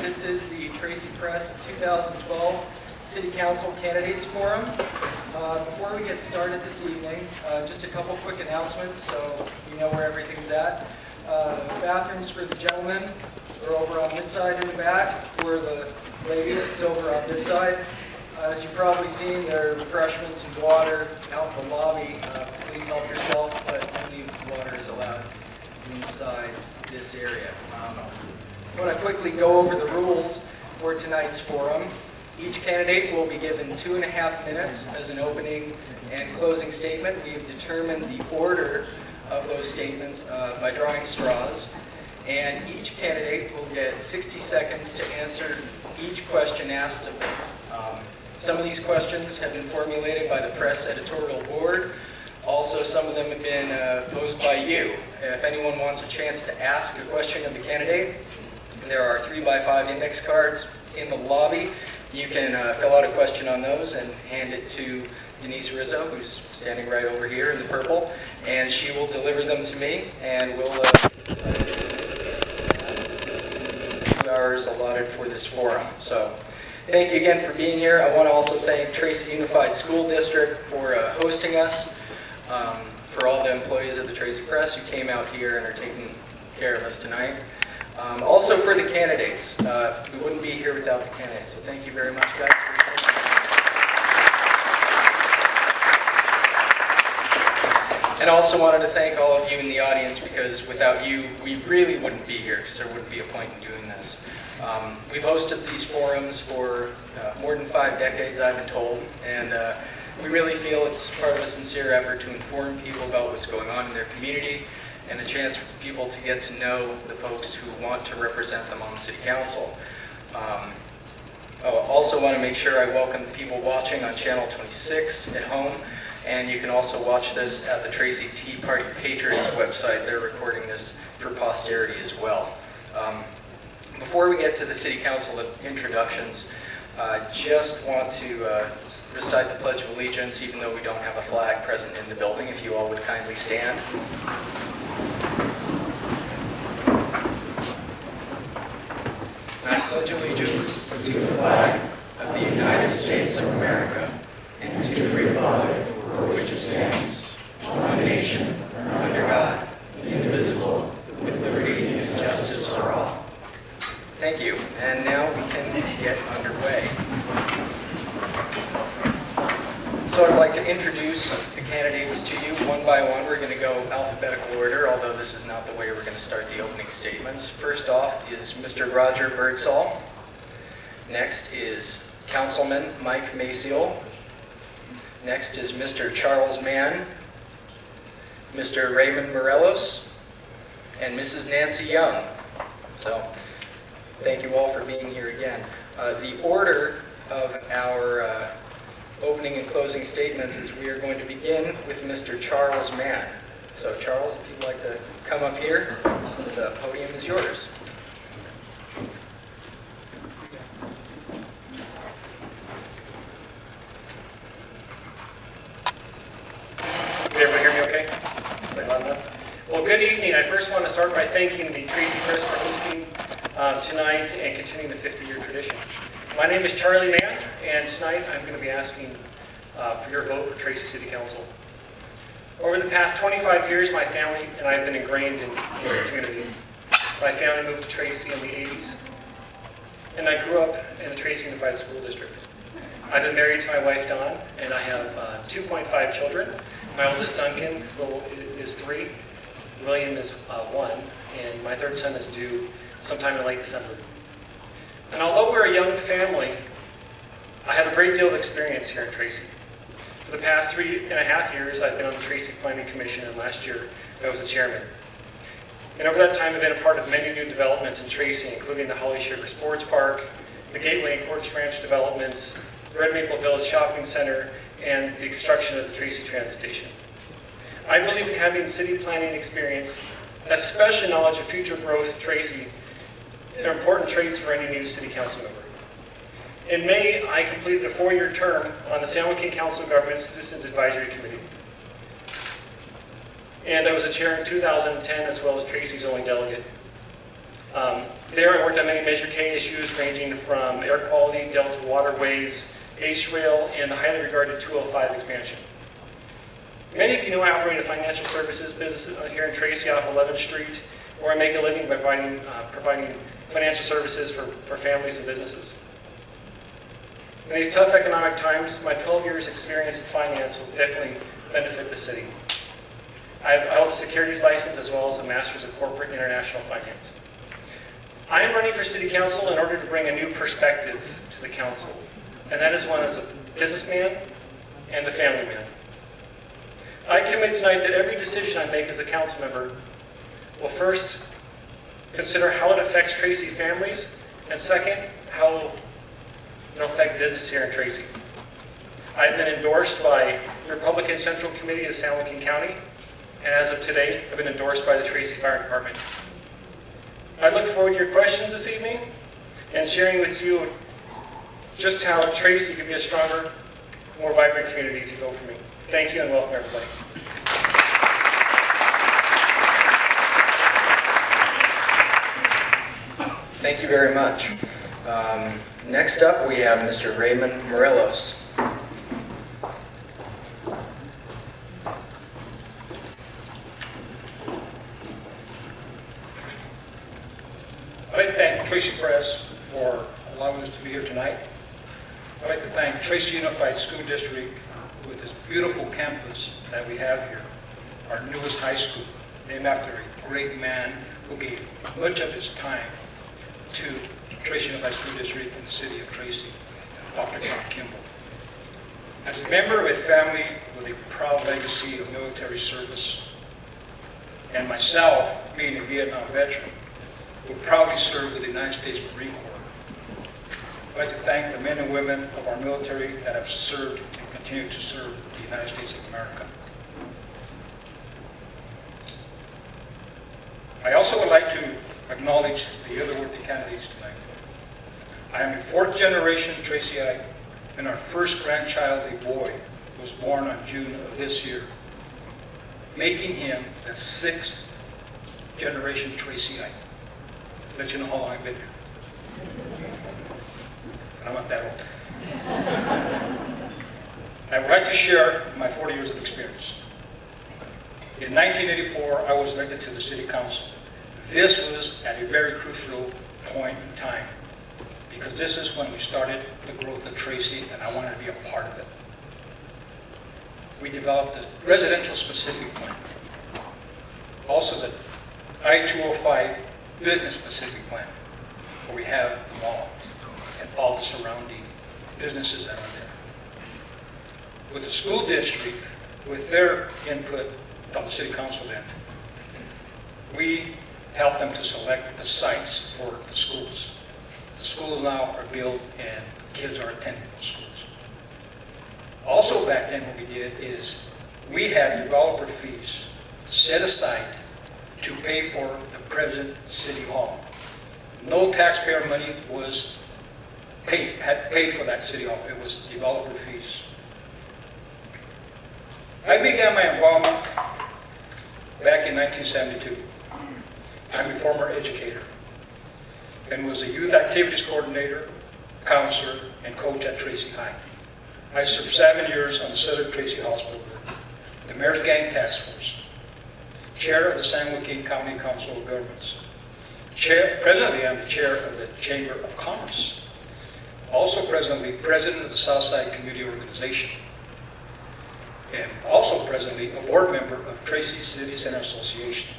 This is the Tracy Press 2012 City Council Candidates Forum. Before we get started this evening, just a couple quick announcements so you know where everything's at. Bathrooms for the gentlemen are over on this side in the back. For the ladies, it's over on this side. As you've probably seen, there are refreshments and water out in the lobby. Please help yourself, but only water is allowed inside this area. I want to quickly go over the rules for tonight's forum. Each candidate will be given 2.5 minutes as an opening and closing statement. We have determined the order of those statements by drawing straws. And each candidate will get 60 seconds to answer each question asked of them. Some of these questions have been formulated by the press editorial board. Also, some of them have been posed by you. If anyone wants a chance to ask a question of the candidate, there are 3x5 index cards in the lobby. You can fill out a question on those and hand it to Denise Rizzo, who's standing right over here in the purple, and she will deliver them to me, and we'll 2 hours allotted for this forum. So thank you again for being here. I want to also thank Tracy Unified School District for hosting us, for all the employees of the Tracy Press who came out here and are taking care of us tonight. Also for the candidates. We wouldn't be here without the candidates, so thank you very much, guys. And also wanted to thank all of you in the audience, because without you, we really wouldn't be here, so there wouldn't be a point in doing this. We've hosted these forums for more than 5 decades, I've been told, and we really feel it's part of a sincere effort to inform people about what's going on in their community, and a chance for people to get to know the folks who want to represent them on the City Council. I also want to make sure I welcome the people watching on Channel 26 at home, and you can also watch this at the Tracy Tea Party Patriots website. They're recording this for posterity as well. Before we get to the City Council introductions, I just want to recite the Pledge of Allegiance, even though we don't have a flag present in the building. If you all would kindly stand. I pledge allegiance to the flag of the United States of America and to the republic for which it stands, one nation, under God, indivisible, with liberty and justice for all. Thank you. And now we can get underway. So I'd like to introduce the candidates to you one by one. We're going to go alphabetical order, although this is not the way we're going to start the opening statements. First off is Mr. Roger Birdsall. Next is Councilman Mike Maciel. Next is Mr. Charles Mann, Mr. Raymond Morelos, and Mrs. Nancy Young. So thank you all for being here again. The order of our opening and closing statements is we are going to begin with Mr. Charles Mann. So Charles, if you'd like to come up here, the podium is yours. Can everyone hear me okay? Loud enough? Well, good evening. I first want to start by thanking the Tracy Press for hosting tonight and continuing the 50-year tradition. My name is Charlie Mann, and tonight I'm going to be asking for your vote for Tracy City Council. Over the past 25 years, my family and I have been ingrained in the community. My family moved to Tracy in the 80s, and I grew up in the Tracy Unified School District. I've been married to my wife, Dawn, and I have 2.5 children. My oldest, Duncan, is 3, William is 1, and my third son is due sometime in late December. And although we're a young family, I have a great deal of experience here in Tracy. For the past 3.5 years, I've been on the Tracy Planning Commission, and last year I was the chairman. And over that time, I've been a part of many new developments in Tracy, including the Holly Shaker Sports Park, the Gateway and Courts Ranch developments, the Red Maple Village Shopping Center, and the construction of the Tracy Transit Station. I believe in having city planning experience, especially knowledge of future growth in Tracy, are important traits for any new city council member. In May, I completed a 4-year term on the San Joaquin Council of Government Citizens Advisory Committee. And I was a chair in 2010, as well as Tracy's only delegate. There I worked on many Measure K issues ranging from air quality, Delta waterways, ACE Rail, and the highly regarded 205 expansion. Many of you know I operate a financial services business here in Tracy off 11th Street, where I make a living by providing financial services for families and businesses. In these tough economic times, my 12 years experience in finance will definitely benefit the city. I have a securities license as well as a master's of corporate and international finance. I am running for city council in order to bring a new perspective to the council, and that is one as a businessman and a family man. I commit tonight that every decision I make as a council member will first consider how it affects Tracy families, and second, how it will affect business here in Tracy. I've been endorsed by the Republican Central Committee of San Joaquin County, and as of today, I've been endorsed by the Tracy Fire Department. I look forward to your questions this evening and sharing with you just how Tracy can be a stronger, more vibrant community if you vote for me. Thank you and welcome everybody. Thank you very much. Next up, we have Mr. Raymond Morelos. I'd like to thank Tracy Press for allowing us to be here tonight. I'd like to thank Tracy Unified School District with this beautiful campus that we have here, our newest high school, named after a great man who gave much of his time to Tracy Unified School District in the city of Tracy, Dr. John Kimball. As a member of a family with a proud legacy of military service, and myself being a Vietnam veteran, who proudly served with the United States Marine Corps, I'd like to thank the men and women of our military that have served and continue to serve the United States of America. I also would like to acknowledge the other worthy candidates tonight. I am a fourth generation Tracyite, and our first grandchild, a boy, was born on June of this year, making him the sixth generation Tracyite. Let you know how long I've been here. I'm not that old. I would like to share my 40 years of experience. In 1984, I was elected to the city council. This was at a very crucial point in time, because this is when we started the growth of Tracy, and I wanted to be a part of it. We developed a residential specific plan. Also the I-205 business specific plan, where we have the mall and all the surrounding businesses that are there. With the school district, with their input on the city council then, we helped them to select the sites for the schools. The schools now are built and kids are attending those schools. Also back then what we did is we had developer fees set aside to pay for the present city hall. No taxpayer money was paid for that city hall. It was developer fees. I began my involvement back in 1972. I'm a former educator and was a youth activities coordinator, counselor, and coach at Tracy High. I served 7 years on the Southern Tracy Hospital Board, the Mayor's Gang Task Force, chair of the San Joaquin County Council of Governments. Presently, I'm the chair of the Chamber of Commerce. Also presently, president of the Southside Community Organization. And also presently, a board member of Tracy City Center Association.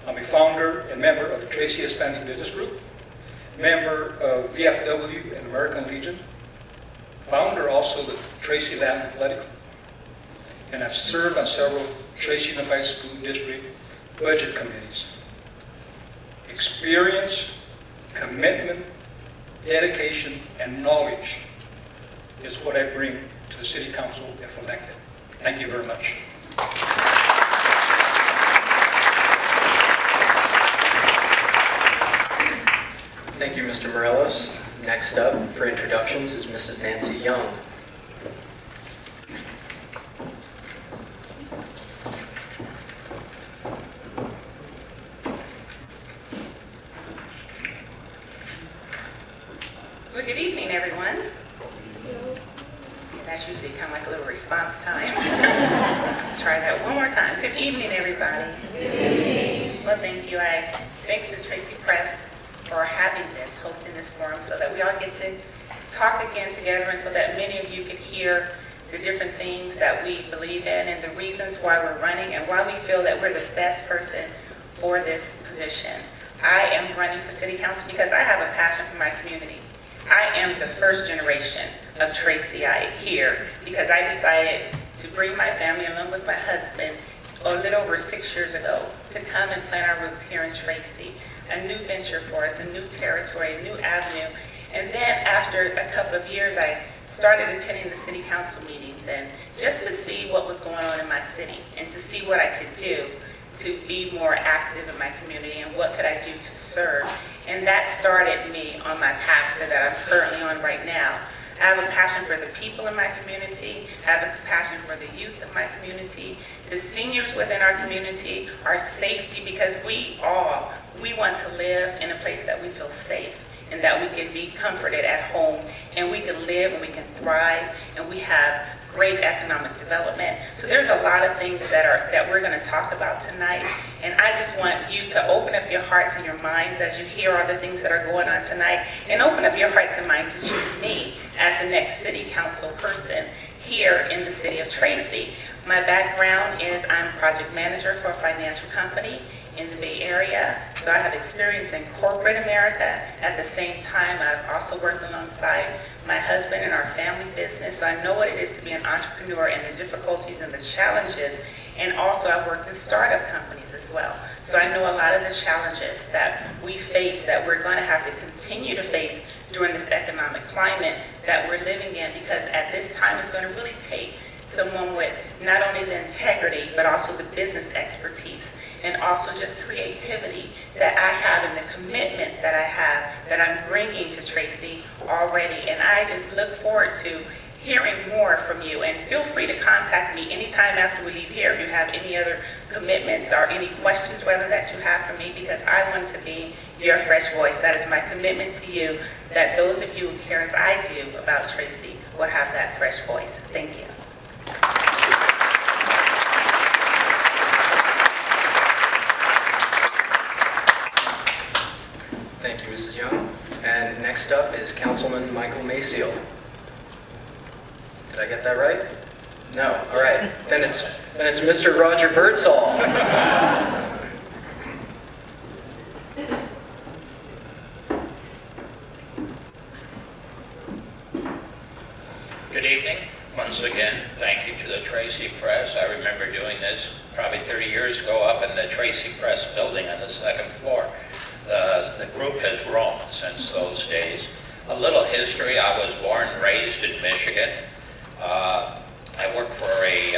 I'm a founder and member of the Tracy Hispanic Business Group, member of VFW and American Legion, founder also of the Tracy Latin Athletic Club, and I've served on several Tracy Unified School District budget committees. Experience, commitment, dedication, and knowledge is what I bring to the City Council if elected. Thank you very much. Thank you, Mr. Morelos. Next up for introductions is Mrs. Nancy Young. Well, good evening, everyone. That's usually kind of like a little response time. Try that one more time. Good evening, everybody. Good evening. Well, thank you. I thank the Tracy Press for having this, hosting this forum, so that we all get to talk again together, and so that many of you can hear the different things that we believe in and the reasons why we're running and why we feel that we're the best person for this position. I am running for city council because I have a passion for my community. I am the first generation of Tracyite here because I decided to bring my family along with my husband a little over 6 years ago to come and plant our roots here in Tracy. A new venture for us, a new territory, a new avenue. And then after a couple of years, I started attending the city council meetings and just to see what was going on in my city and to see what I could do to be more active in my community and what could I do to serve. And that started me on my path to that I'm currently on right now. I have a passion for the people in my community. I have a passion for the youth of my community, the seniors within our community, our safety, because we want to live in a place that we feel safe and that we can be comforted at home and we can live and we can thrive and we have great economic development. So there's a lot of things that we're going to talk about tonight, and I just want you to open up your hearts and your minds as you hear all the things that are going on tonight, and open up your hearts and minds to choose me as the next city council person here in the city of Tracy. My background is I'm project manager for a financial company in the Bay Area, so I have experience in corporate America. At the same time, I've also worked alongside my husband in our family business, so I know what it is to be an entrepreneur and the difficulties and the challenges, and also I've worked in startup companies as well. So I know a lot of the challenges that we face, that we're going to have to continue to face during this economic climate that we're living in, because at this time it's going to really take someone with not only the integrity, but also the business expertise, and also just creativity that I have and the commitment that I have that I'm bringing to Tracy already. And I just look forward to hearing more from you. And feel free to contact me anytime after we leave here if you have any other commitments or any questions whether that you have for me, because I want to be your fresh voice. That is my commitment to you, that those of you who care as I do about Tracy will have that fresh voice. Thank you. Thank you, Mrs. Young. And next up is Councilman Michael Maciel. Did I get that right? No. All right. Then it's Mr. Roger Birdsall. Good evening. Once again, thank you to the Tracy Press. I remember doing this probably 30 years ago up in the Tracy Press building on the second floor. The group has grown since those days. A little history: I was born and raised in Michigan. I worked for a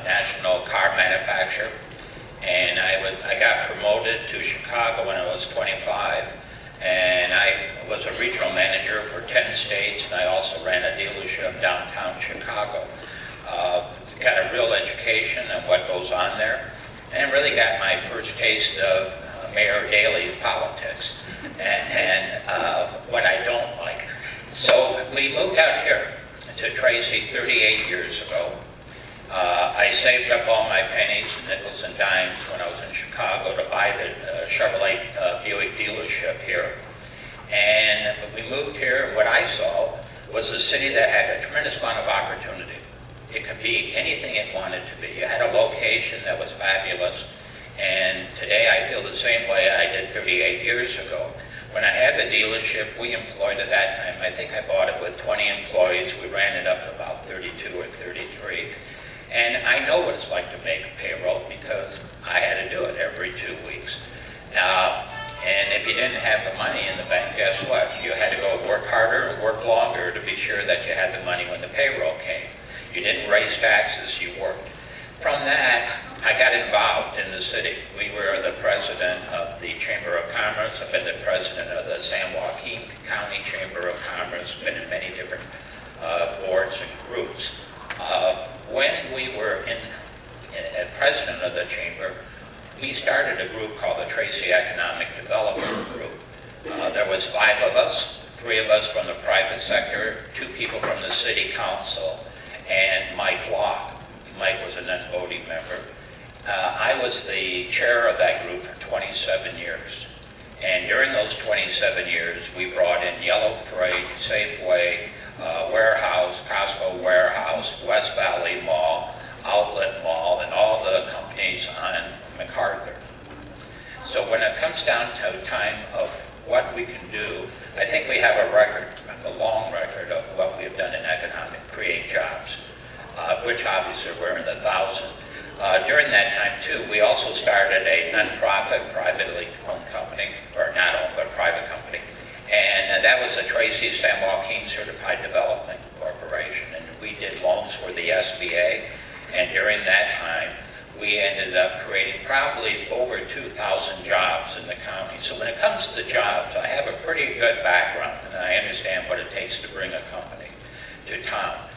national car manufacturer, and I got promoted to Chicago when I was 25, and I was a regional manager for 10 states, and I also ran a dealership downtown Chicago. Got a real education on what goes on there, and really got my first taste of Mayor Daley's politics and what I don't like. So we moved out here to Tracy 38 years ago. I saved up all my pennies, nickels and dimes when I was in Chicago to buy the Chevrolet Buick dealership here. And when we moved here, what I saw was a city that had a tremendous amount of opportunity. It could be anything it wanted to be. You had a location that was fabulous. And today I feel the same way I did 38 years ago. When I had the dealership, we employed at that time, I think I bought it with 20 employees. We ran it up to about 32 or 33. And I know what it's like to make a payroll because I had to do it every 2 weeks. And if you didn't have the money in the bank, guess what? You had to go work harder and work longer to be sure that you had the money when the payroll came. You didn't raise taxes, you worked. From that, I got involved in the city. We were the president of the Chamber of Commerce. I've been the president of the San Joaquin County Chamber of Commerce, been in many different boards and groups. When we were president of the chamber, we started a group called the Tracy Economic Development Group. There was 5 of us, 3 of us from the private sector, 2 people from the city council, and Mike Locke. Mike was a non-voting member. I was the chair of that group for 27 years. And during those 27 years, we brought in Yellow Freight, Safeway, Warehouse, Costco Warehouse, West Valley Mall, Outlet Mall, and all the companies on MacArthur. So when it comes down to time of what we can do, I think we have a record, a long record of what we've done in economic, creating jobs, which obviously we're in the thousands. During that time too, we also started a nonprofit, privately owned company, or not owned, but private company. And that was the Tracy San Joaquin Certified Development Corporation. And we did loans for the SBA. And during that time, we ended up creating probably over 2,000 jobs in the county. So when it comes to jobs, I have a pretty good background, and I understand what it takes to bring a company to town.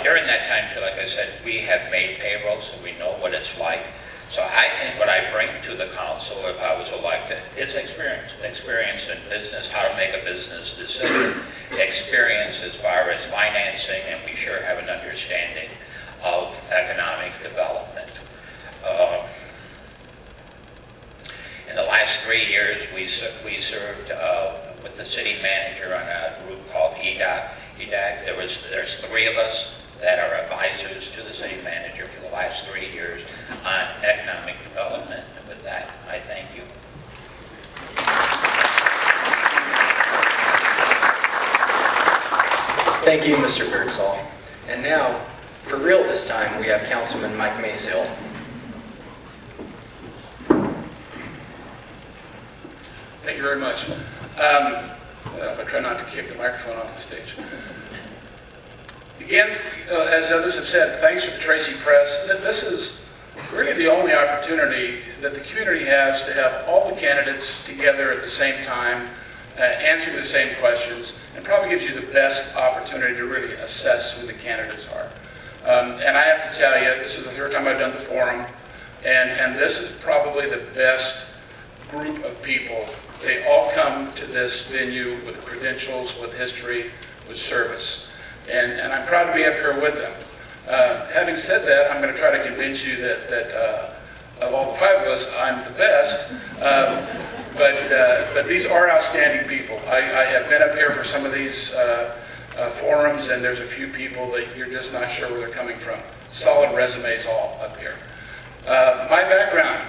During that time, too, like I said, we have made payroll, so we know what it's like. So I think what I bring to the council, if I was elected, is experience. Experience in business, how to make a business decision, experience as far as financing, and we sure have an understanding of economic development. In the last 3 years, we served with the city manager on a group called EDAC. There's 3 of us that are advisors to the city manager for the last 3 years on economic development. And with that, I thank you. Thank you, Mr. Birdsall. And now, for real this time, we have Councilman Mike Maysill. Thank you very much. If I try not to kick the microphone off the stage. Again, as others have said, thanks to the Tracy Press. This is really the only opportunity that the community has to have all the candidates together at the same time, answering the same questions, and probably gives you the best opportunity to really assess who the candidates are. And I have to tell you, this is the 3rd time I've done the forum, and this is probably the best group of people. They all come to this venue with credentials, with history, with service. And I'm proud to be up here with them. Having said that, I'm going to try to convince you that of all the 5 of us, I'm the best. But these are outstanding people. I have been up here for some of these forums, and there's a few people that you're just not sure where they're coming from. Solid resumes all up here. My background,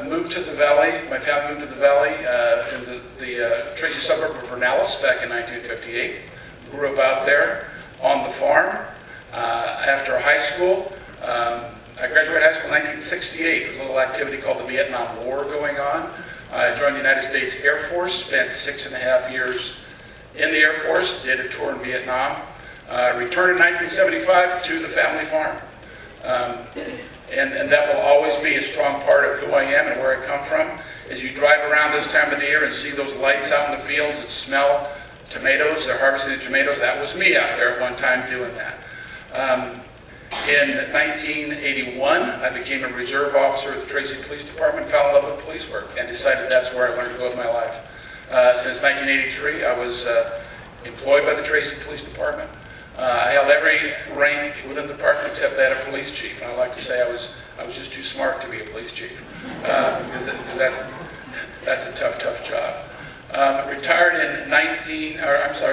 moved to the Valley. My family moved to the Valley in the Tracy suburb of Vernalis back in 1958. Grew up out there on the farm. After high school, I graduated high school in 1968. There was a little activity called the Vietnam War going on. I joined the United States Air Force, spent 6.5 years in the Air Force, did a tour in Vietnam, returned in 1975 to the family farm. And that will always be a strong part of who I am and where I come from. As you drive around this time of the year and see those lights out in the fields and smell tomatoes, they're harvesting the tomatoes, that was me out there at one time doing that. In 1981, I became a reserve officer at the Tracy Police Department, fell in love with police work, and decided that's where I wanted to go with my life. Since 1983, I was employed by the Tracy Police Department. I held every rank within the department except that of police chief, and I like to say I was just too smart to be a police chief, because that's a tough job. Retired in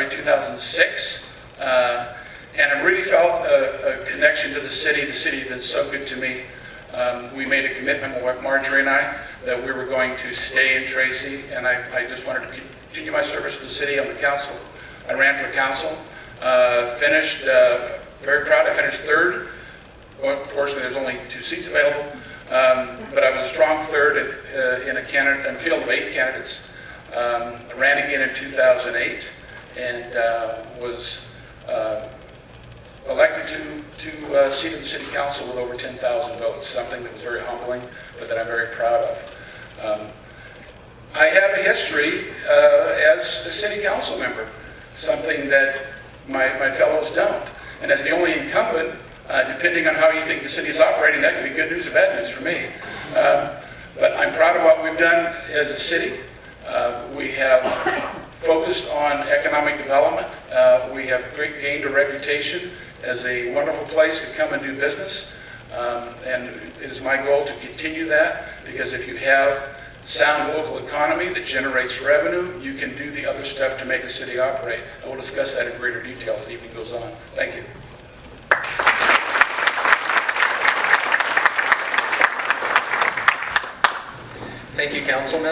2006, and I really felt a connection to the city. The city had been so good to me. We made a commitment, my wife Marjorie and I, that we were going to stay in Tracy, and I just wanted to continue my service to the city on the council. I ran for council, finished, very proud, I finished 3rd. Well, unfortunately, there's only 2 seats available, but I was a strong 3rd in a field of 8 candidates. I ran again in 2008 and was elected to a seat of the city council with over 10,000 votes, something that was very humbling, but that I'm very proud of. I have a history as a city council member, something that my fellows don't. And as the only incumbent, depending on how you think the city is operating, that can be good news or bad news for me. But I'm proud of what we've done as a city. We have focused on economic development. We have gained a reputation as a wonderful place to come and do business. And it is my goal to continue that, because if you have sound local economy that generates revenue, you can do the other stuff to make a city operate. And we'll discuss that in greater detail as the evening goes on. Thank you. Thank you, Councilman.